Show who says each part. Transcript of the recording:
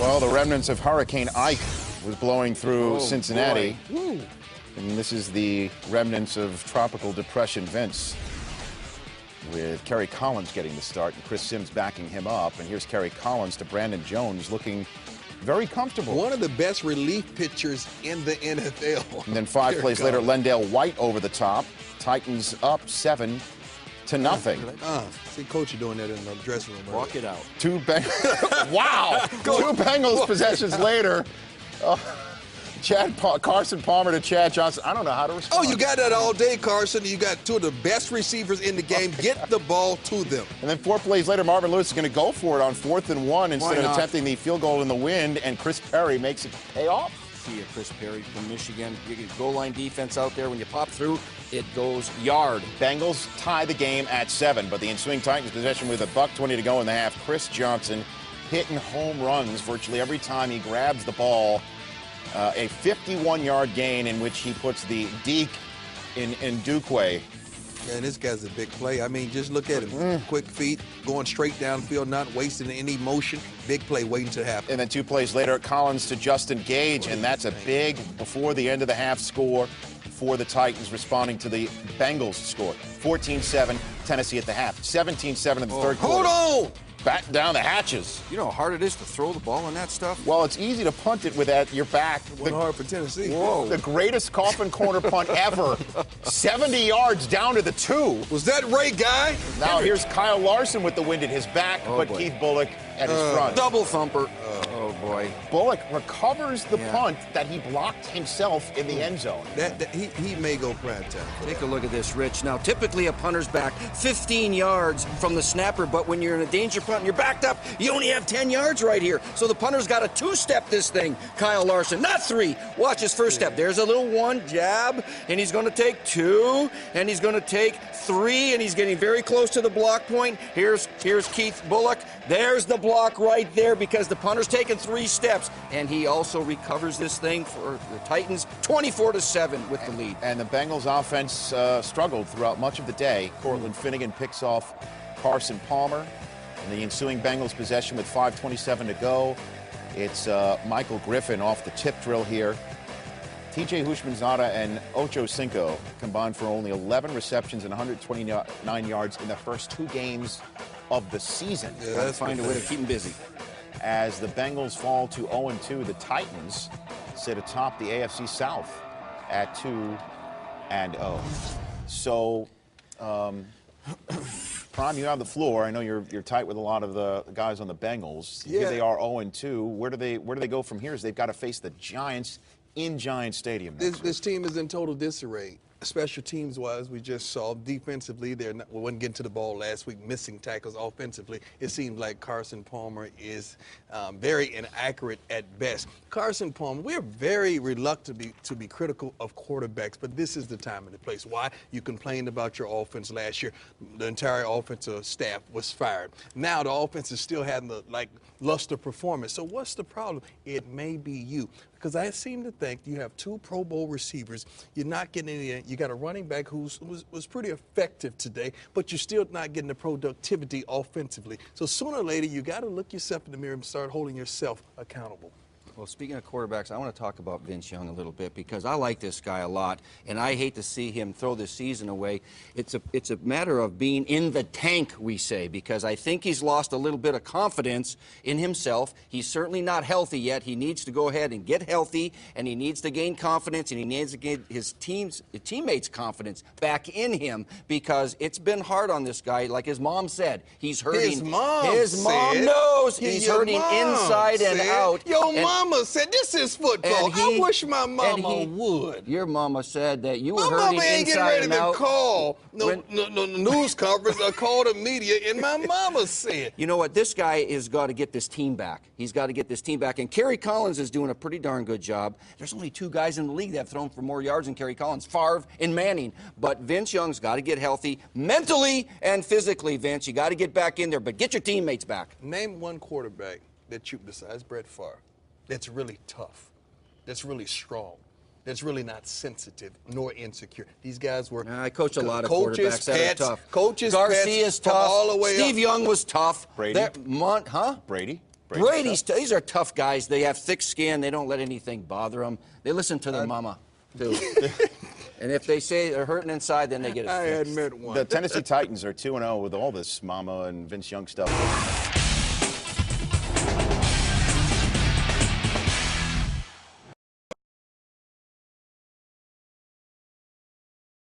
Speaker 1: Well, the remnants of Hurricane Ike was blowing through Cincinnati. And this is the remnants of Tropical Depression Vince, with Kerry Collins getting the start and Chris Sims backing him up. And here's Kerry Collins to Brandon Jones, looking very comfortable.
Speaker 2: One of the best relief pitchers in the NFL.
Speaker 1: And then 5 plays later, Lendale White over the top. Titans up 7-0.
Speaker 2: See, Coach, you doing that in the dressing room.
Speaker 3: Walk it out.
Speaker 1: Wow! 2 Bengals possessions later. Carson Palmer to Chad Johnson. I don't know how to respond.
Speaker 2: Oh, you got that all day, Carson. You got 2 of the best receivers in the game. Get the ball to them.
Speaker 1: And then 4 plays later, Marvin Lewis is going to go for it on 4th and 1 instead of attempting the field goal in the wind, and Chris Perry makes it pay off.
Speaker 3: See you, Chris Perry from Michigan. You get goal line defense out there. When you pop through, it goes yard.
Speaker 1: Bengals tie the game at 7, but the ensuing Titans possession with $1:20 to go in the half. Chris Johnson hitting home runs virtually every time he grabs the ball. A 51-yard gain in which he puts the deke in Dukwe.
Speaker 2: Yeah, and this guy's a big play. I mean, just look at him. Quick feet, going straight downfield, not wasting any motion. Big play waiting to happen.
Speaker 1: And then 2 plays later, Collins to Justin Gage, and that's a big before the end of the half score for the Titans, responding to the Bengals score. 14-7, Tennessee at the half. 17-7 in the third quarter.
Speaker 2: Hold on!
Speaker 1: Back down the hatches.
Speaker 3: You know how hard it is to throw the ball on that stuff?
Speaker 1: Well, it's easy to punt it with at your back.
Speaker 2: One hard for Tennessee.
Speaker 3: Whoa.
Speaker 1: The greatest coffin corner punt ever. 70 yards down to the 2.
Speaker 2: Was that Ray Guy?
Speaker 1: Now here's Kyle Larson with the wind at his back, but
Speaker 3: boy.
Speaker 1: Keith Bullock at his front.
Speaker 3: Double thumper. Oh, boy.
Speaker 1: Bullock recovers the punt that he blocked himself in the end zone.
Speaker 2: He may go prime time.
Speaker 3: Take a look at this, Rich. Now, typically a punter's back 15 yards from the snapper, but when you're in a danger punt and you're backed up, you only have 10 yards right here. So the punter's got to 2-step this thing, Kyle Larson, not 3. Watch his first step. There's a little 1 jab, and he's going to take 2, and he's going to take 3, and he's getting very close to the block point. Here's Keith Bullock. There's the block right there because the punter's taken 3 steps, and he also recovers this thing for the Titans, 24-7 with the lead.
Speaker 1: And the Bengals offense struggled throughout much of the day. Cortland Finnegan picks off Carson Palmer. In the ensuing Bengals possession with 5:27 to go, it's Michael Griffin off the tip drill here. TJ Hushmanzada and Ocho Cinco combined for only 11 receptions and 129 yards in the first 2 games of the season.
Speaker 2: Yeah,
Speaker 3: Gotta find a way to keep him busy.
Speaker 1: As the Bengals fall to 0-2, the Titans sit atop the AFC South at 2-0. So, Prime, you have the floor. I know you're tight with a lot of the guys on the Bengals.
Speaker 2: Yeah.
Speaker 1: Here they are 0-2. Where do they go from here? As they've got to face the Giants in Giant Stadium.
Speaker 2: This team is in total disarray. Special teams-wise, we just saw defensively, we wasn't getting to the ball last week, missing tackles. Offensively, it seems like Carson Palmer is very inaccurate at best. Carson Palmer, we're very reluctant to be critical of quarterbacks, but this is the time and the place. Why? You complained about your offense last year. The entire offensive staff was fired. Now the offense is still having the luster performance. So what's the problem? It may be you. Because I seem to think you have 2 Pro Bowl receivers. You're not getting any. You got a running back who was pretty effective today, but you're still not getting the productivity offensively. So sooner or later, you got to look yourself in the mirror and start holding yourself accountable.
Speaker 3: Well, speaking of quarterbacks, I want to talk about Vince Young a little bit because I like this guy a lot, and I hate to see him throw this season away. It's a matter of being in the tank, we say, because I think he's lost a little bit of confidence in himself. He's certainly not healthy yet. He needs to go ahead and get healthy, and he needs to gain confidence, and he needs to gain his teammates' confidence back in him because it's been hard on this guy. Like his mom said, he's hurting.
Speaker 2: His mom
Speaker 3: knows he's hurting inside and out.
Speaker 2: Your mama said this is football. I wish my mama would.
Speaker 3: Your mama said that you were
Speaker 2: my
Speaker 3: hurting
Speaker 2: mama ain't
Speaker 3: inside
Speaker 2: getting ready
Speaker 3: and
Speaker 2: to
Speaker 3: out.
Speaker 2: call no news conference or call the media, and my mama said.
Speaker 3: You know what? This guy has got to get this team back. He's got to get this team back. And Kerry Collins is doing a pretty darn good job. There's only 2 guys in the league that have thrown for more yards than Kerry Collins, Favre and Manning. But Vince Young's got to get healthy mentally and physically, Vince. You got to get back in there, but get your teammates back.
Speaker 2: Name one quarterback that you, besides Brett Favre, that's really tough, that's really strong, that's really not sensitive nor insecure. These guys were.
Speaker 3: I coached a lot of quarterbacks that are tough.
Speaker 2: Coaches,
Speaker 3: Garcia's tough.
Speaker 2: all the way
Speaker 3: Steve
Speaker 2: up.
Speaker 3: Young was tough.
Speaker 1: Brady.
Speaker 3: Brady? These are tough guys. They have thick skin. They don't let anything bother them. They listen to their mama, too. And if they say they're hurting inside, then they get it fixed.
Speaker 2: I admit one.
Speaker 1: The Tennessee Titans are 2-0 with all this mama and Vince Young stuff.